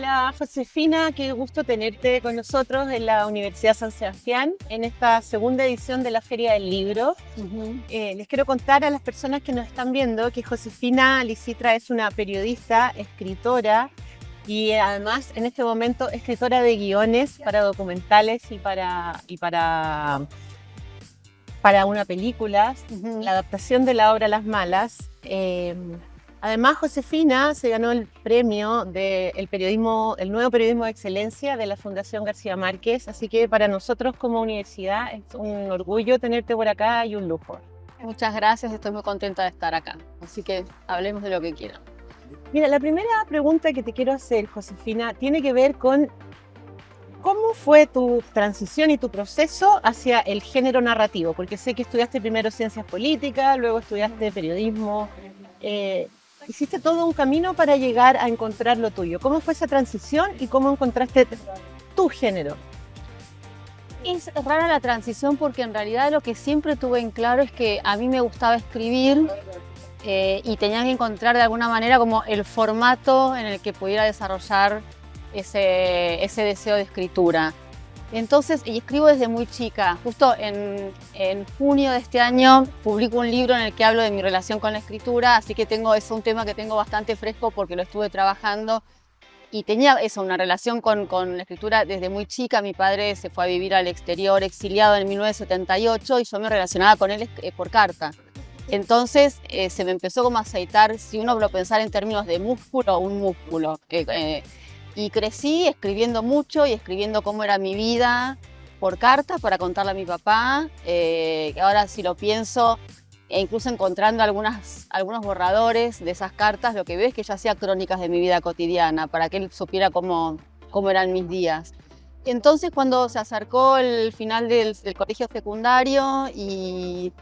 Hola Josefina, qué gusto tenerte con nosotros en la Universidad San Sebastián en esta segunda edición de la Feria del Libro. Les quiero contar a las personas que nos están viendo que Josefina Licitra es una periodista, escritora y además en este momento escritora de guiones para documentales y para una película, la adaptación de la obra Las Malas. Además, Josefina se ganó el premio del periodismo, el nuevo periodismo de excelencia de la Fundación García Márquez, así que para nosotros como universidad es un orgullo tenerte por acá y un lujo. Muchas gracias, estoy muy contenta de estar acá, así que hablemos de lo que quieran. Mira, la primera pregunta que te quiero hacer, Josefina, tiene que ver con ¿cómo fue tu transición y tu proceso hacia el género narrativo? Porque sé que estudiaste primero ciencias políticas, luego estudiaste periodismo. Hiciste todo un camino para llegar a encontrar lo tuyo. ¿Cómo fue esa transición y cómo encontraste tu género? Es rara la transición porque en realidad lo que siempre tuve en claro es que a mí me gustaba escribir y tenía que encontrar de alguna manera como el formato en el que pudiera desarrollar ese deseo de escritura. Entonces, y escribo desde muy chica. Justo en junio de este año publico un libro en el que hablo de mi relación con la escritura, así que es un tema que tengo bastante fresco porque lo estuve trabajando y tenía una relación con la escritura desde muy chica. Mi padre se fue a vivir al exterior, exiliado en 1978, y yo me relacionaba con él por carta. Entonces se me empezó como a aceitar, si uno lo pensara en términos de músculo, un músculo. Y crecí escribiendo mucho y escribiendo cómo era mi vida por carta para contarle a mi papá. Ahora si lo pienso, e incluso encontrando algunos borradores de esas cartas, lo que veo es que yo hacía crónicas de mi vida cotidiana para que él supiera cómo eran mis días. Entonces cuando se acercó el final del colegio secundario y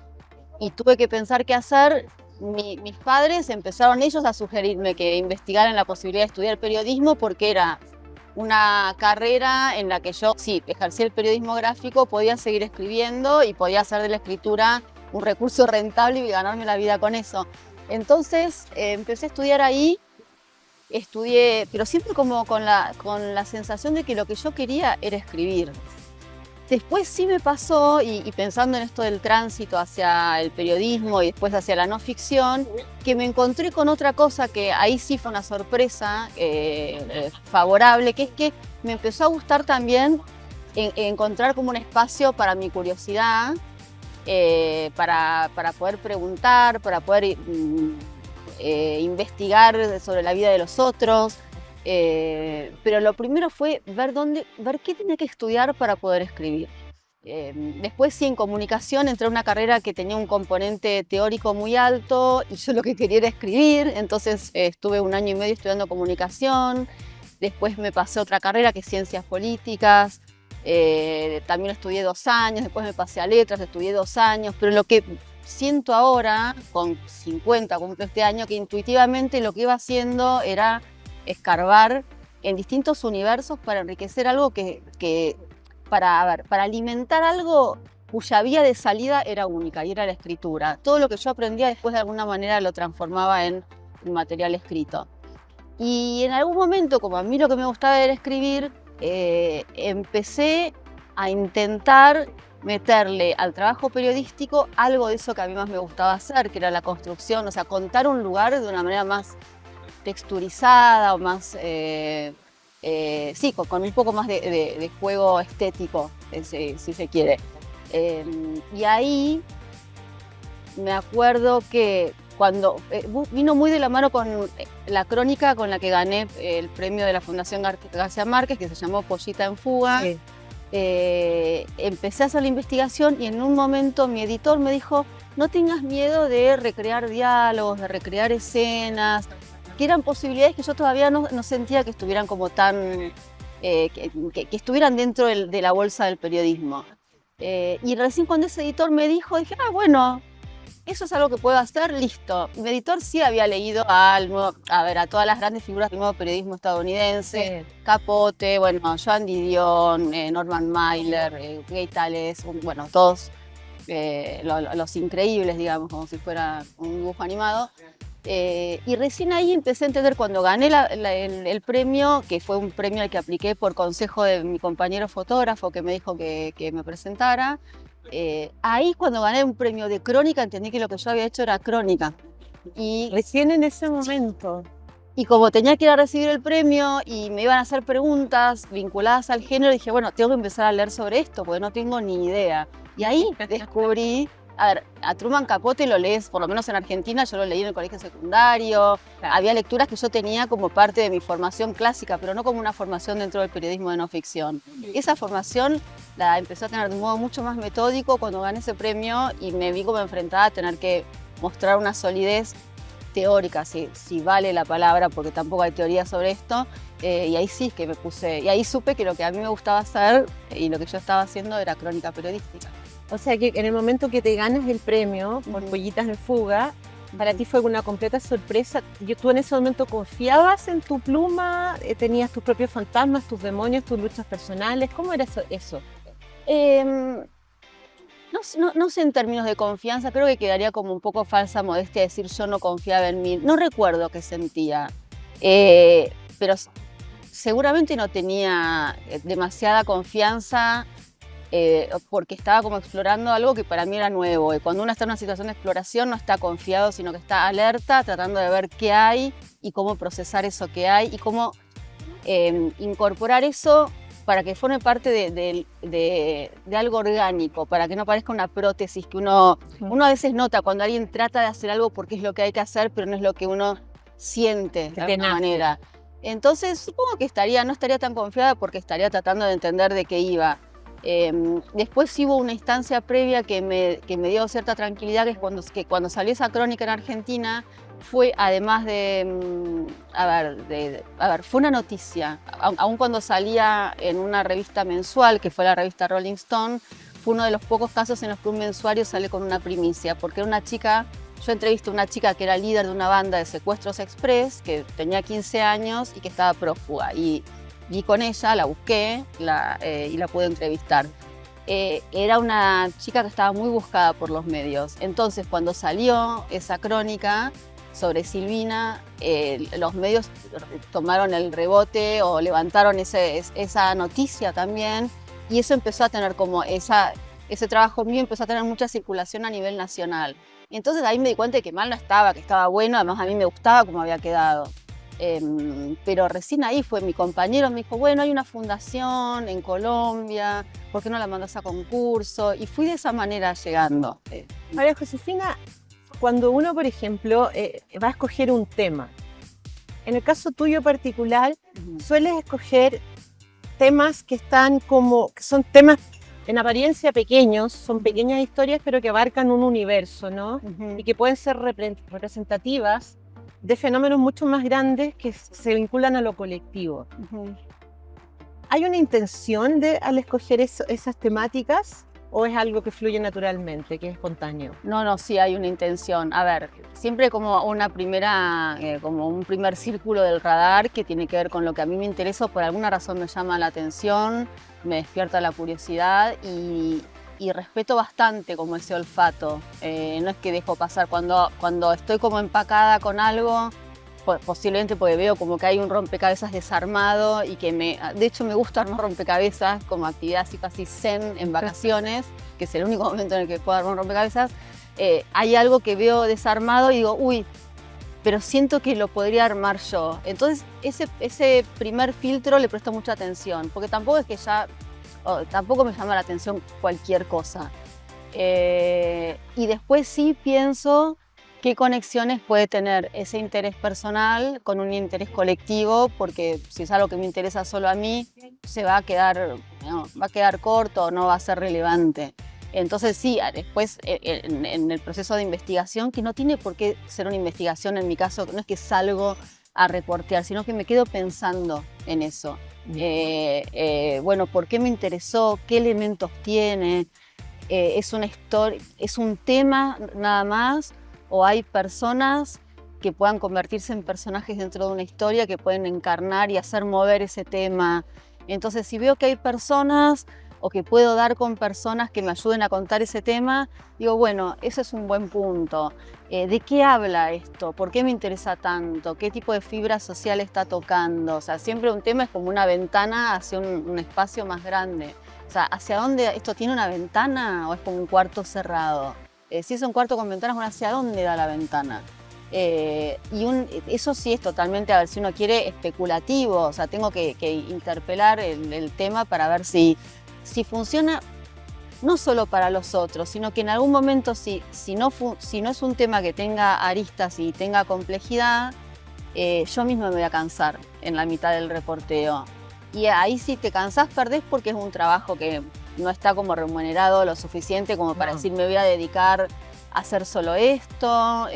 tuve que pensar qué hacer, mis padres empezaron ellos a sugerirme que investigaran la posibilidad de estudiar periodismo porque era una carrera en la que yo, sí, ejercía el periodismo gráfico, podía seguir escribiendo y podía hacer de la escritura un recurso rentable y ganarme la vida con eso. Entonces empecé a estudiar ahí, estudié, pero siempre como con la sensación de que lo que yo quería era escribir. Después sí me pasó, y pensando en esto del tránsito hacia el periodismo y después hacia la no ficción, que me encontré con otra cosa que ahí sí fue una sorpresa favorable, que es que me empezó a gustar también encontrar como un espacio para mi curiosidad, para poder preguntar, para poder investigar sobre la vida de los otros. Pero lo primero fue ver qué tenía que estudiar para poder escribir. Después sí, en comunicación entré a una carrera que tenía un componente teórico muy alto y yo lo que quería era escribir, entonces estuve 1 año y medio estudiando comunicación. Después me pasé a otra carrera que es ciencias políticas, también estudié 2 años, después me pasé a letras, estudié 2 años, pero lo que siento ahora, con 50, cumplo este año, que intuitivamente lo que iba haciendo era escarbar en distintos universos para enriquecer algo para alimentar algo cuya vía de salida era única y era la escritura. Todo lo que yo aprendía después de alguna manera lo transformaba en un material escrito. Y en algún momento, como a mí lo que me gustaba era escribir, empecé a intentar meterle al trabajo periodístico algo de eso que a mí más me gustaba hacer, que era la construcción, o sea, contar un lugar de una manera más texturizada o más, sí, con un poco más de juego estético, si se quiere. Y ahí me acuerdo que cuando vino muy de la mano con la crónica con la que gané el premio de la Fundación García Márquez, que se llamó Pollita en Fuga. Sí. Empecé a hacer la investigación y en un momento mi editor me dijo: no tengas miedo de recrear diálogos, de recrear escenas, que eran posibilidades que yo todavía no sentía que estuvieran como tan, que estuvieran dentro de la bolsa del periodismo. Y recién cuando ese editor me dijo, dije, bueno, eso es algo que puedo hacer, listo. Mi editor sí había leído a todas las grandes figuras del nuevo periodismo estadounidense, sí. Capote, bueno, Joan Didion, Norman Mailer, Gay Tales, bueno, todos los increíbles, digamos, como si fuera un dibujo animado. Y recién ahí empecé a entender, cuando gané el premio, que fue un premio al que apliqué por consejo de mi compañero fotógrafo que me dijo que me presentara. Ahí cuando gané un premio de crónica entendí que lo que yo había hecho era crónica. Y recién en ese momento. Y como tenía que ir a recibir el premio y me iban a hacer preguntas vinculadas al género, dije, bueno, tengo que empezar a leer sobre esto porque no tengo ni idea. Y ahí descubrí, a ver, a Truman Capote lo lees, por lo menos en Argentina, yo lo leí en el colegio secundario. Claro. Había lecturas que yo tenía como parte de mi formación clásica, pero no como una formación dentro del periodismo de no ficción. Esa formación la empecé a tener de un modo mucho más metódico cuando gané ese premio y me vi como enfrentada a tener que mostrar una solidez teórica, si vale la palabra, porque tampoco hay teoría sobre esto, y ahí sí que me puse, y ahí supe que lo que a mí me gustaba hacer y lo que yo estaba haciendo era crónica periodística. O sea que en el momento que te ganas el premio por Pollitas en Fuga, para ti fue una completa sorpresa. ¿Tú en ese momento confiabas en tu pluma? ¿Tenías tus propios fantasmas, tus demonios, tus luchas personales? ¿Cómo era eso? No sé en términos de confianza, creo que quedaría como un poco falsa modestia decir yo no confiaba en mí. No recuerdo qué sentía, pero seguramente no tenía demasiada confianza porque estaba como explorando algo que para mí era nuevo. Y cuando uno está en una situación de exploración no está confiado, sino que está alerta, tratando de ver qué hay y cómo procesar eso que hay y cómo incorporar eso para que forme parte de algo orgánico, para que no parezca una prótesis que uno a veces nota cuando alguien trata de hacer algo porque es lo que hay que hacer, pero no es lo que uno siente de alguna manera. Entonces supongo que no estaría tan confiada porque estaría tratando de entender de qué iba. Después sí hubo una instancia previa que me dio cierta tranquilidad, que es que cuando salió esa crónica en Argentina, fue además fue una noticia, aun cuando salía en una revista mensual, que fue la revista Rolling Stone, fue uno de los pocos casos en los que un mensuario sale con una primicia, porque era una chica, yo entrevisté a una chica que era líder de una banda de secuestros express, que tenía 15 años y que estaba prófuga, y con ella, la busqué y la pude entrevistar. Era una chica que estaba muy buscada por los medios, entonces cuando salió esa crónica sobre Silvina, los medios tomaron el rebote o levantaron esa noticia también, y eso empezó a tener como ese trabajo mío empezó a tener mucha circulación a nivel nacional. Y entonces ahí me di cuenta de que mal no estaba, que estaba bueno, además a mí me gustaba cómo había quedado. Pero recién ahí fue mi compañero, me dijo, bueno, hay una fundación en Colombia, ¿por qué no la mandas a concurso? Y fui de esa manera llegando. María Josefina, cuando uno, por ejemplo, va a escoger un tema, en el caso tuyo particular, sueles escoger temas que son temas en apariencia pequeños, son pequeñas historias, pero que abarcan un universo, ¿no? Y que pueden ser representativas de fenómenos mucho más grandes que se vinculan a lo colectivo. ¿Hay una intención al escoger esas temáticas? ¿O es algo que fluye naturalmente, que es espontáneo? No, sí hay una intención. A ver, siempre como como un primer círculo del radar que tiene que ver con lo que a mí me interesa, por alguna razón me llama la atención, me despierta la curiosidad y respeto bastante como ese olfato. No es que dejo pasar cuando estoy como empacada con algo, posiblemente porque veo como que hay un rompecabezas desarmado y de hecho me gusta armar rompecabezas como actividad así casi zen en vacaciones, que es el único momento en el que puedo armar un rompecabezas. Hay algo que veo desarmado y digo, uy, pero siento que lo podría armar yo. Entonces ese primer filtro le presto mucha atención, porque tampoco es que tampoco me llama la atención cualquier cosa. Y después sí pienso qué conexiones puede tener ese interés personal con un interés colectivo, porque si es algo que me interesa solo a mí, va a quedar corto, no va a ser relevante. Entonces sí, después en el proceso de investigación, que no tiene por qué ser una investigación en mi caso, no es que salgo a reportear, sino que me quedo pensando en eso. Bueno, ¿por qué me interesó? ¿Qué elementos tiene? ¿Es una historia? ¿Es un tema nada más? ¿O hay personas que puedan convertirse en personajes dentro de una historia que pueden encarnar y hacer mover ese tema? Entonces, si veo que hay personas, o que puedo dar con personas que me ayuden a contar ese tema, digo, bueno, ese es un buen punto. ¿De qué habla esto? ¿Por qué me interesa tanto? ¿Qué tipo de fibra social está tocando? O sea, siempre un tema es como una ventana hacia un espacio más grande. O sea, ¿hacia dónde? ¿Esto tiene una ventana o es como un cuarto cerrado? Si es un cuarto con ventanas, bueno, ¿hacia dónde da la ventana? Eso sí es totalmente, a ver, si uno quiere, especulativo. O sea, tengo que interpelar el tema para ver si funciona, no solo para los otros, sino que en algún momento, si no es un tema que tenga aristas y tenga complejidad, yo misma me voy a cansar en la mitad del reporteo. Y ahí si te cansás, perdés, porque es un trabajo que no está como remunerado lo suficiente como para decir, me voy a dedicar a hacer solo esto.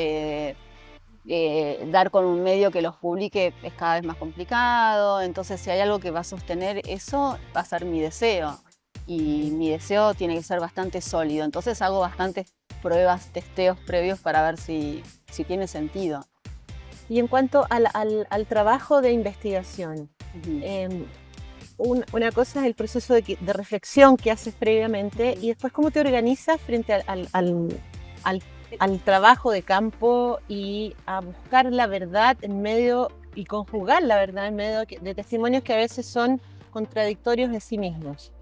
Dar con un medio que los publique es cada vez más complicado. Entonces, si hay algo que va a sostener eso, va a ser mi deseo. Y mi deseo tiene que ser bastante sólido. Entonces hago bastantes pruebas, testeos previos para ver si tiene sentido. Y en cuanto al trabajo de investigación, una cosa es el proceso de reflexión que haces previamente y después cómo te organizas frente al trabajo de campo y a buscar la verdad en medio y conjugar la verdad en medio de testimonios que a veces son contradictorios de sí mismos.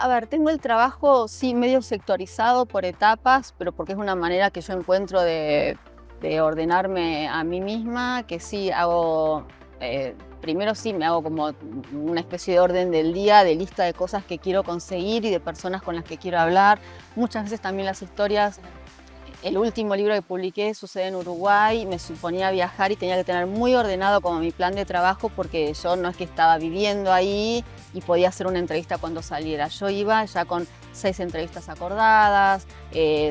A ver, tengo el trabajo, sí, medio sectorizado por etapas, pero porque es una manera que yo encuentro de ordenarme a mí misma, que sí hago, primero sí me hago como una especie de orden del día, de lista de cosas que quiero conseguir y de personas con las que quiero hablar. Muchas veces también las historias. El último libro que publiqué sucede en Uruguay, me suponía viajar y tenía que tener muy ordenado como mi plan de trabajo porque yo no es que estaba viviendo ahí y podía hacer una entrevista cuando saliera. Yo iba ya con 6 entrevistas acordadas,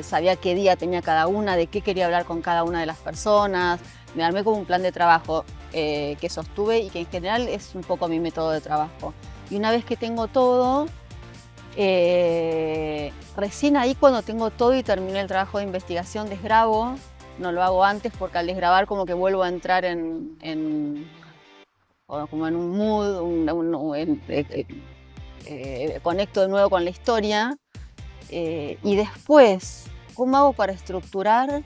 sabía qué día tenía cada una, de qué quería hablar con cada una de las personas. Me armé como un plan de trabajo que sostuve y que en general es un poco mi método de trabajo. Y una vez que tengo todo, recién ahí cuando tengo todo y terminé el trabajo de investigación desgrabo, no lo hago antes porque al desgrabar como que vuelvo a entrar como en un mood, conecto de nuevo con la historia y después, ¿cómo hago para estructurar?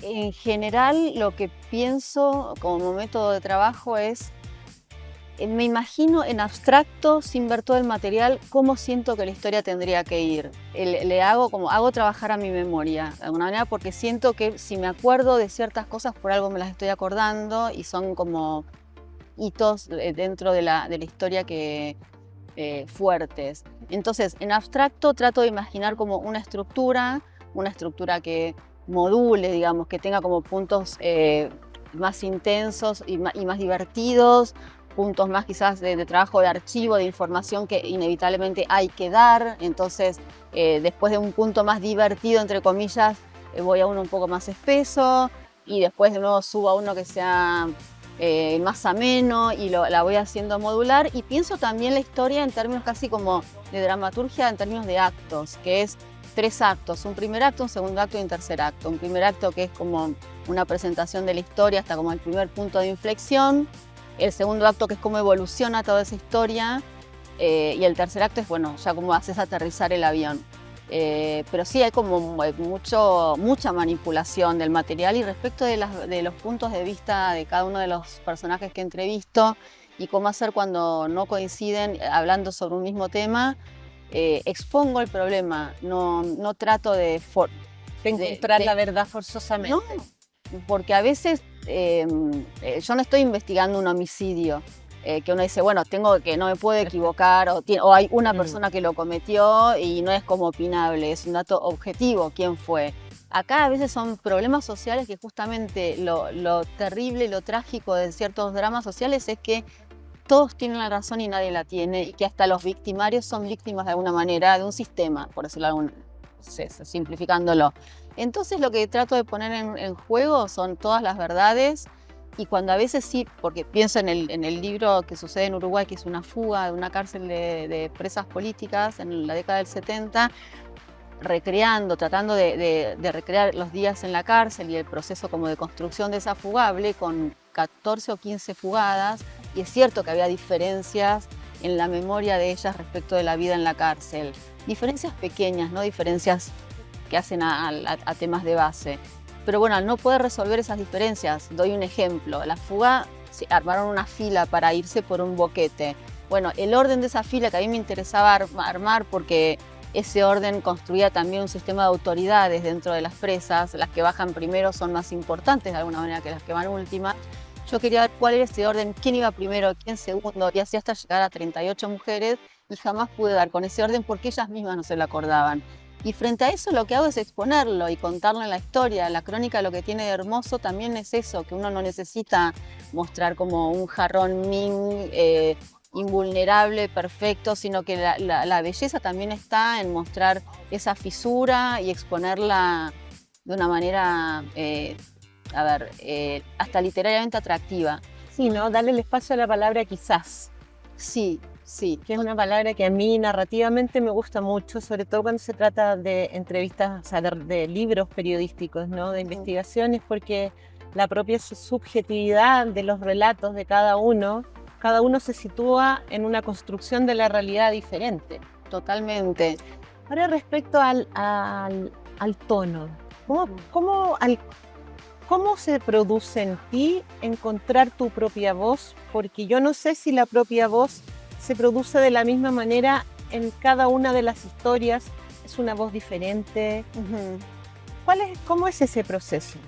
En general lo que pienso como método de trabajo es me imagino en abstracto, sin ver todo el material, cómo siento que la historia tendría que ir. Hago trabajar a mi memoria, de alguna manera, porque siento que si me acuerdo de ciertas cosas, por algo me las estoy acordando y son como hitos dentro de la historia fuertes. Entonces, en abstracto trato de imaginar como una estructura que module, digamos, que tenga como puntos más intensos y más divertidos, puntos más quizás de trabajo de archivo, de información que inevitablemente hay que dar. Entonces, después de un punto más divertido, entre comillas, voy a uno un poco más espeso y después de nuevo subo a uno que sea más ameno y la voy haciendo modular. Y pienso también la historia en términos casi como de dramaturgia, en términos de actos, que es 3 actos, un primer acto, un segundo acto y un tercer acto. Un primer acto que es como una presentación de la historia hasta como el primer punto de inflexión. El segundo acto que es cómo evoluciona toda esa historia y el tercer acto es, bueno, ya cómo haces aterrizar el avión. Pero sí hay como mucha manipulación del material y respecto de los puntos de vista de cada uno de los personajes que entrevisto y cómo hacer cuando no coinciden hablando sobre un mismo tema, expongo el problema, no trato de encontrar la verdad forzosamente. No, porque a veces yo no estoy investigando un homicidio, que uno dice, bueno, no me puedo equivocar, o hay una persona que lo cometió y no es como opinable, es un dato objetivo quién fue. Acá a veces son problemas sociales que justamente lo terrible, lo trágico de ciertos dramas sociales es que todos tienen la razón y nadie la tiene, y que hasta los victimarios son víctimas de alguna manera de un sistema, por decirlo simplificándolo. Entonces lo que trato de poner en juego son todas las verdades, y cuando a veces sí, porque pienso en el libro que sucede en Uruguay, que es una fuga de una cárcel de presas políticas en la década del 70, tratando de recrear los días en la cárcel y el proceso como de construcción de esa fugable con 14 o 15 fugadas, y es cierto que había diferencias en la memoria de ellas respecto de la vida en la cárcel. Diferencias pequeñas, no diferencias que hacen a temas de base. Pero bueno, al no poder resolver esas diferencias, doy un ejemplo. La fuga, se armaron una fila para irse por un boquete. Bueno, el orden de esa fila que a mí me interesaba armar porque ese orden construía también un sistema de autoridades dentro de las presas. Las que bajan primero son más importantes de alguna manera que las que van últimas. Yo quería ver cuál era ese orden, quién iba primero, quién segundo, y así hasta llegar a 38 mujeres, y jamás pude dar con ese orden porque ellas mismas no se lo acordaban. Y frente a eso lo que hago es exponerlo y contarlo en la historia. La crónica lo que tiene de hermoso también es eso, que uno no necesita mostrar como un jarrón Ming invulnerable, perfecto, sino que la belleza también está en mostrar esa fisura y exponerla de una manera, hasta literariamente atractiva. Sí, ¿no? Darle el espacio a la palabra quizás. Sí, sí. Que es una palabra que a mí narrativamente me gusta mucho, sobre todo cuando se trata de entrevistas, o sea, de libros periodísticos, ¿no? De investigaciones, porque la propia subjetividad de los relatos de cada uno se sitúa en una construcción de la realidad diferente. Totalmente. Ahora respecto al tono, ¿cómo se produce en ti encontrar tu propia voz? Porque yo no sé si la propia voz se produce de la misma manera en cada una de las historias, es una voz diferente. ¿Cómo es ese proceso?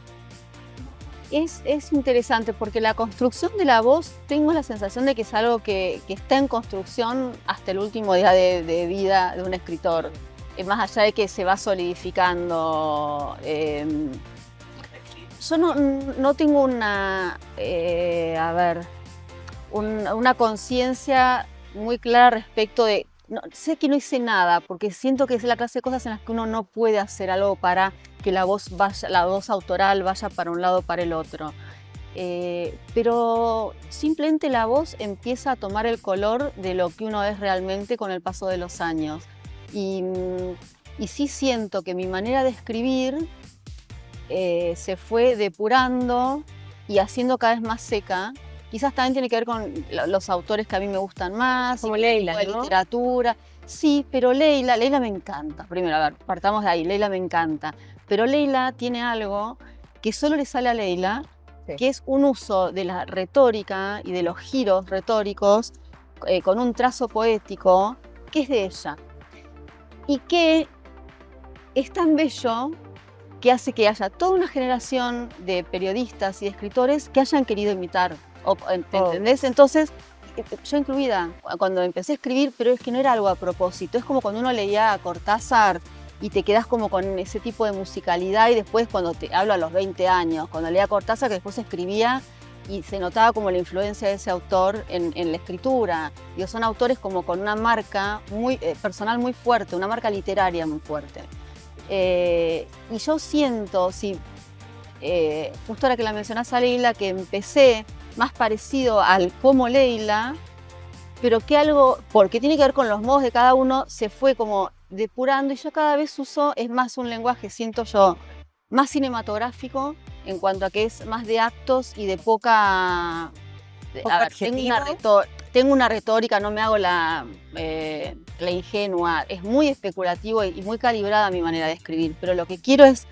Es interesante porque la construcción de la voz, tengo la sensación de que es algo que está en construcción hasta el último día de vida de un escritor. Más allá de que se va solidificando. Yo no tengo una conciencia muy clara respecto de... sé que no hice nada porque siento que es la clase de cosas en las que uno no puede hacer algo para que la voz autoral vaya para un lado o para el otro. Pero simplemente la voz empieza a tomar el color de lo que uno es realmente con el paso de los años. Y sí siento que mi manera de escribir se fue depurando y haciendo cada vez más seca. Quizás también tiene que ver con los autores que a mí me gustan más. Como Leila, de ¿no? Literatura. Sí, pero Leila me encanta. Primero, a ver, partamos de ahí. Leila me encanta. Pero Leila tiene algo que solo le sale a Leila, sí, que es un uso de la retórica y de los giros retóricos con un trazo poético que es de ella. Y que es tan bello que hace que haya toda una generación de periodistas y de escritores que hayan querido imitar. ¿Entendés? Entonces, yo incluida, cuando empecé a escribir, pero es que no era algo a propósito, es como cuando uno leía a Cortázar y te quedás como con ese tipo de musicalidad, y después cuando te hablo a los 20 años, cuando leía a Cortázar, que después escribía y se notaba como la influencia de ese autor en la escritura. Digo, son autores como con una marca muy personal muy fuerte, una marca literaria muy fuerte. Y yo siento, justo ahora que la mencionás a Leila, que empecé más parecido al como Leila, pero que algo, porque tiene que ver con los modos de cada uno, se fue como depurando, y yo cada vez uso, es más un lenguaje, siento yo, más cinematográfico, en cuanto a que es más de actos y de poca... tengo una retórica, no me hago la ingenua, es muy especulativo y muy calibrada mi manera de escribir, pero lo que quiero es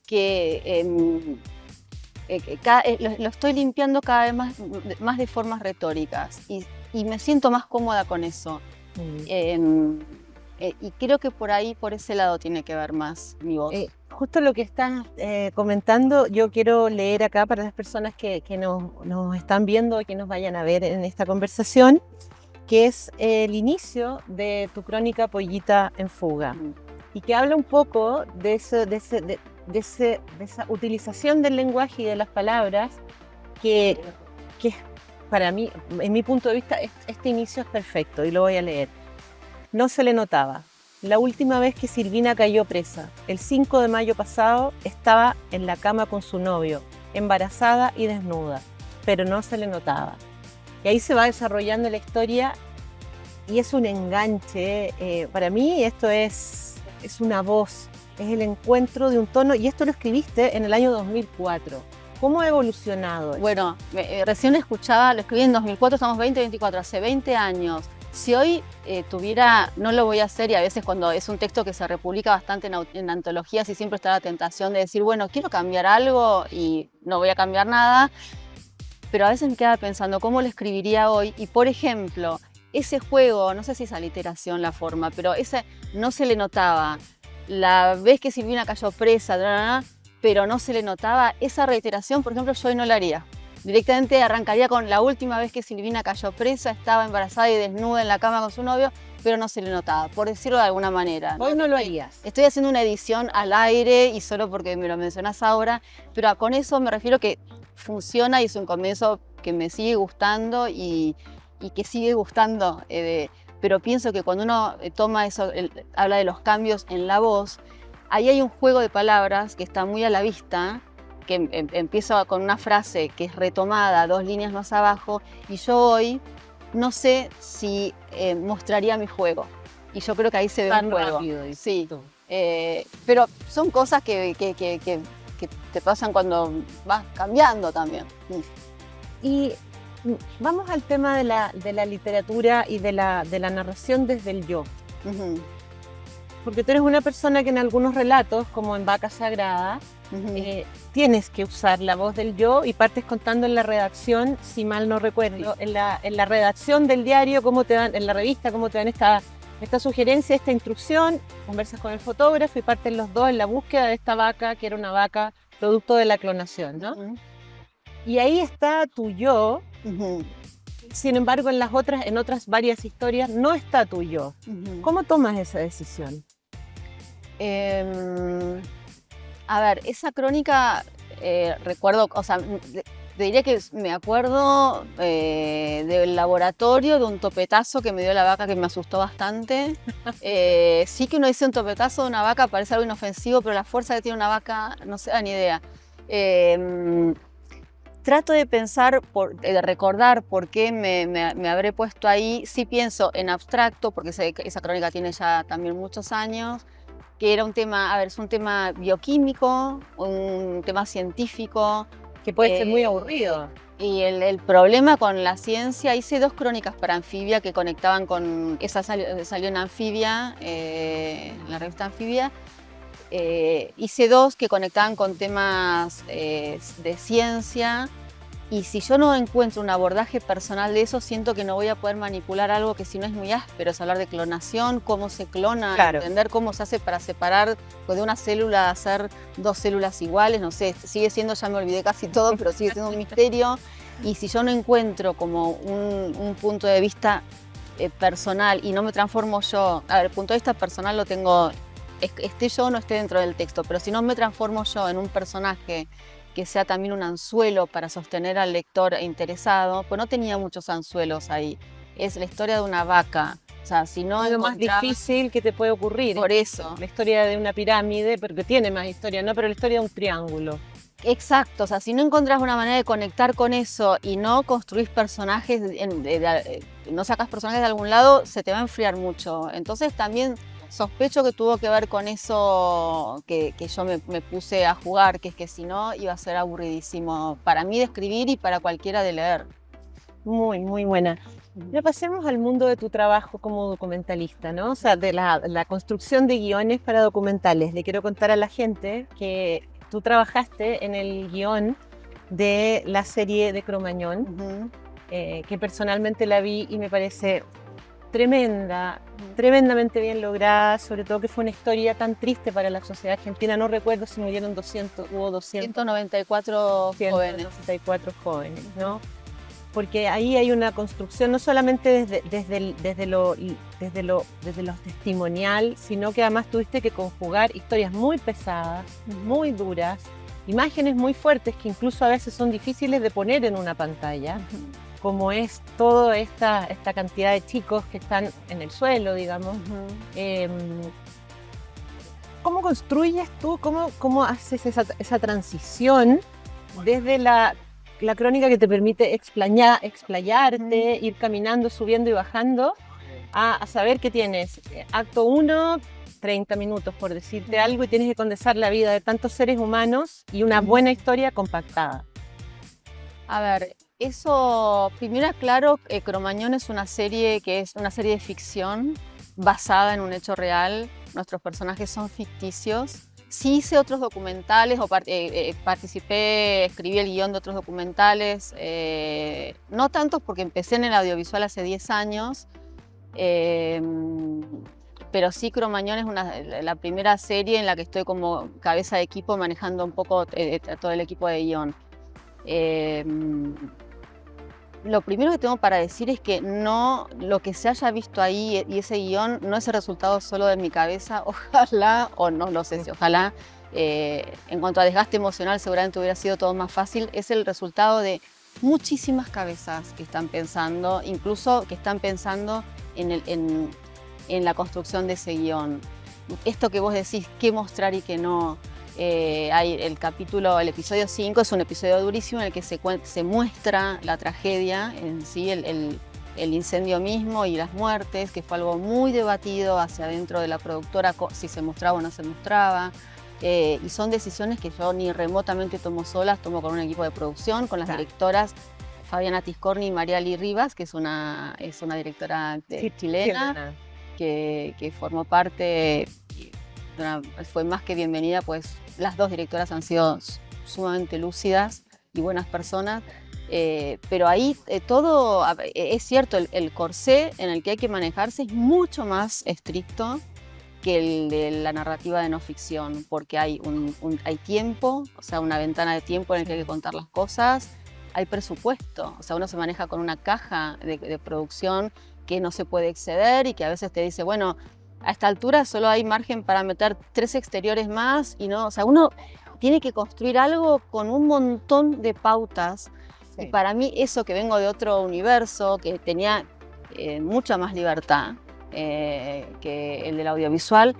que lo estoy limpiando cada vez más de formas retóricas y me siento más cómoda con eso. Y creo que por ahí, por ese lado, tiene que ver más mi voz. Justo lo que estás comentando, yo quiero leer acá para las personas que nos están viendo y que nos vayan a ver en esta conversación, que es el inicio de tu crónica Pollita en fuga, y que habla un poco de esa utilización del lenguaje y de las palabras que para mí, en mi punto de vista, este inicio es perfecto y lo voy a leer. No se le notaba. La última vez que Silvina cayó presa, el 5 de mayo pasado, estaba en la cama con su novio, embarazada y desnuda, pero no se le notaba. Y ahí se va desarrollando la historia y es un enganche. Para mí esto es una voz, es el encuentro de un tono, y esto lo escribiste en el año 2004. ¿Cómo ha evolucionado? Bueno, recién escuchaba, lo escribí en 2004, estamos 2024, hace 20 años. Si hoy tuviera, no lo voy a hacer, y a veces cuando es un texto que se republica bastante en antologías y siempre está la tentación de decir, bueno, quiero cambiar algo y no voy a cambiar nada, pero a veces me quedaba pensando cómo lo escribiría hoy y, por ejemplo, ese juego, no sé si es aliteración la forma, pero ese no se le notaba. La vez que Silvina cayó presa, pero no se le notaba esa reiteración, por ejemplo, yo hoy no la haría. Directamente arrancaría con la última vez que Silvina cayó presa, estaba embarazada y desnuda en la cama con su novio, pero no se le notaba, por decirlo de alguna manera. Hoy no lo harías. Estoy haciendo una edición al aire y solo porque me lo mencionas ahora, pero con eso me refiero que funciona y es un comienzo que me sigue gustando y que sigue gustando. Pero pienso que cuando uno toma eso, habla de los cambios en la voz, ahí hay un juego de palabras que está muy a la vista, que empieza con una frase que es retomada 2 líneas más abajo, y yo hoy no sé si mostraría mi juego. Y yo creo que ahí se ve un juego. Rápido, sí. Pero son cosas que te pasan cuando vas cambiando también. Y vamos al tema de la literatura y de la narración desde el yo. Uh-huh. Porque tú eres una persona que en algunos relatos, como en Vaca Sagrada, tienes que usar la voz del yo y partes contando en la redacción, si mal no recuerdo, en la redacción del diario, cómo te dan, en la revista, cómo te dan esta sugerencia, esta instrucción, conversas con el fotógrafo y parten los dos en la búsqueda de esta vaca, que era una vaca producto de la clonación, ¿no? Y ahí está tu yo. Sin embargo, en otras varias historias no está tu yo. ¿Cómo tomas esa decisión? A ver, esa crónica, recuerdo, o sea, te diría que me acuerdo del laboratorio, de un topetazo que me dio la vaca que me asustó bastante. Sí que uno dice un topetazo de una vaca, parece algo inofensivo, pero la fuerza que tiene una vaca, no se da ni idea. Trato de pensar, de recordar por qué me habré puesto ahí. Sí pienso en abstracto, porque esa crónica tiene ya también muchos años, que era un tema, a ver, es un tema bioquímico, un tema científico. Que puede ser muy aburrido. Y el problema con la ciencia, hice 2 crónicas para Anfibia que conectaban con, esa salió en Anfibia, en la revista Anfibia. Hice 2 que conectaban con temas de ciencia, y si yo no encuentro un abordaje personal de eso, siento que no voy a poder manipular algo que si no es muy áspero, es hablar de clonación, cómo se clona, claro. Entender cómo se hace para separar de una célula, hacer 2 células iguales, no sé, sigue siendo, ya me olvidé casi todo, pero sigue siendo un misterio. Y si yo no encuentro como un punto de vista personal y no me transformo yo, a ver, el punto de vista personal lo tengo, esté yo o no esté dentro del texto, pero si no me transformo yo en un personaje que sea también un anzuelo para sostener al lector interesado, pues no tenía muchos anzuelos ahí. Es la historia de una vaca. O sea, si no es lo más difícil que te puede ocurrir. Por eso. La historia de una pirámide, porque tiene más historia, ¿no? Pero la historia de un triángulo. Exacto, o sea, si no encontrás una manera de conectar con eso y no construís personajes, no sacás personajes de algún lado, se te va a enfriar mucho. Entonces también sospecho que tuvo que ver con eso que yo me puse a jugar, que es que si no iba a ser aburridísimo para mí de escribir y para cualquiera de leer. Muy, muy buena. Ya pasemos al mundo de tu trabajo como documentalista, ¿no? O sea, de la construcción de guiones para documentales. Le quiero contar a la gente que tú trabajaste en el guión de la serie de Cromañón, que personalmente la vi y me parece tremendamente bien lograda, sobre todo que fue una historia tan triste para la sociedad argentina. No recuerdo si murieron 194 jóvenes, ¿no? Porque ahí hay una construcción no solamente desde lo testimonial, sino que además tuviste que conjugar historias muy pesadas, muy duras, imágenes muy fuertes que incluso a veces son difíciles de poner en una pantalla, como es toda esta cantidad de chicos que están en el suelo, digamos. ¿Cómo construyes tú, cómo haces esa transición desde la crónica que te permite explayarte, ir caminando, subiendo y bajando, a saber que tienes acto 1, 30 minutos por decirte algo, y tienes que condensar la vida de tantos seres humanos y una buena historia compactada? A ver, Eso, primero aclaro, Cromañón es una serie que es una serie de ficción basada en un hecho real. Nuestros personajes son ficticios. Sí hice otros documentales, o participé, escribí el guión de otros documentales, no tantos porque empecé en el audiovisual hace 10 años, pero sí Cromañón es la primera serie en la que estoy como cabeza de equipo manejando un poco todo el equipo de guión. Lo primero que tengo para decir es que no, lo que se haya visto ahí y ese guión no es el resultado solo de mi cabeza, ojalá, o no lo sé si ojalá, en cuanto a desgaste emocional seguramente hubiera sido todo más fácil, es el resultado de muchísimas cabezas que están pensando, incluso que están pensando en la construcción de ese guión. Esto que vos decís, qué mostrar y qué no. Hay el episodio 5 es un episodio durísimo en el que se muestra la tragedia en sí, el incendio mismo y las muertes, que fue algo muy debatido hacia adentro de la productora, si se mostraba o no se mostraba. Y son decisiones que yo ni remotamente tomo solas, tomo con un equipo de producción, con las directoras Fabiana Tiscorni y María Lee Rivas, que es una directora chilena que formó parte, fue más que bienvenida, pues las dos directoras han sido sumamente lúcidas y buenas personas, pero ahí todo, es cierto, el corsé en el que hay que manejarse es mucho más estricto que el de la narrativa de no ficción, porque hay tiempo, o sea, una ventana de tiempo en el que hay que contar las cosas, hay presupuesto, o sea, uno se maneja con una caja de producción que no se puede exceder y que a veces te dice, bueno, a esta altura solo hay margen para meter 3 exteriores más y no, o sea, uno tiene que construir algo con un montón de pautas. Sí. Y para mí eso, que vengo de otro universo, que tenía mucha más libertad que el del audiovisual,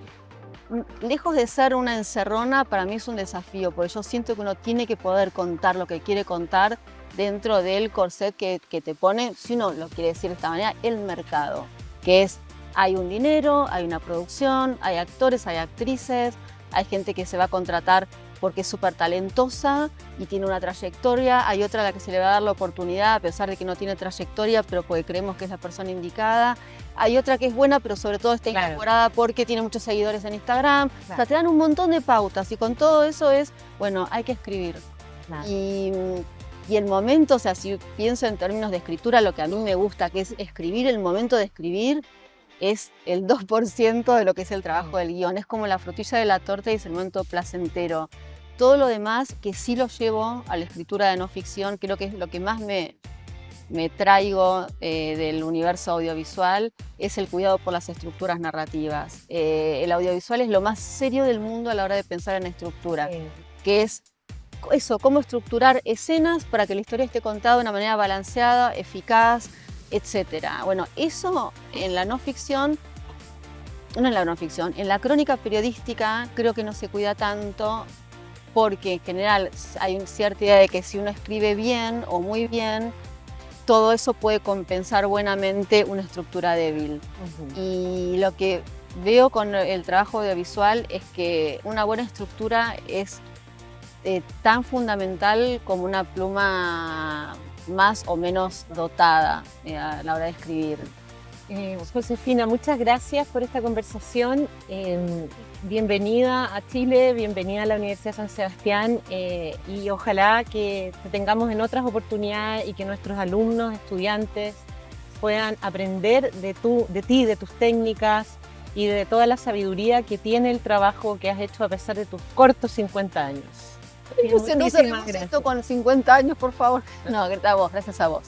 lejos de ser una encerrona, para mí es un desafío, porque yo siento que uno tiene que poder contar lo que quiere contar dentro del corset que te pone, si uno lo quiere decir de esta manera, el mercado, que es, hay un dinero, hay una producción, hay actores, hay actrices, hay gente que se va a contratar porque es súper talentosa y tiene una trayectoria, hay otra a la que se le va a dar la oportunidad a pesar de que no tiene trayectoria, pero porque creemos que es la persona indicada, hay otra que es buena, pero sobre todo está incorporada porque tiene muchos seguidores en Instagram, o sea, te dan un montón de pautas y con todo eso es, bueno, hay que escribir. Y el momento, o sea, si pienso en términos de escritura, lo que a mí me gusta, que es escribir, el momento de escribir, es el 2% de lo que es el trabajo del guión. Es como la frutilla de la torta y es el momento placentero. Todo lo demás, que sí lo llevo a la escritura de no ficción, creo que es lo que más me traigo del universo audiovisual, es el cuidado por las estructuras narrativas. El audiovisual es lo más serio del mundo a la hora de pensar en estructura, que es eso, cómo estructurar escenas para que la historia esté contada de una manera balanceada, eficaz, etcétera. Bueno, eso en la no ficción, no en la no ficción, en la crónica periodística creo que no se cuida tanto porque en general hay una cierta idea de que si uno escribe bien o muy bien, todo eso puede compensar buenamente una estructura débil. Y lo que veo con el trabajo audiovisual es que una buena estructura es tan fundamental como una pluma más o menos dotada a la hora de escribir. Josefina, muchas gracias por esta conversación. Bienvenida a Chile, bienvenida a la Universidad San Sebastián y ojalá que te tengamos en otras oportunidades y que nuestros alumnos, estudiantes puedan aprender de ti, de tus técnicas y de toda la sabiduría que tiene el trabajo que has hecho a pesar de tus cortos 50 años. No sé esto con 50 años, por favor. No, gracias a vos.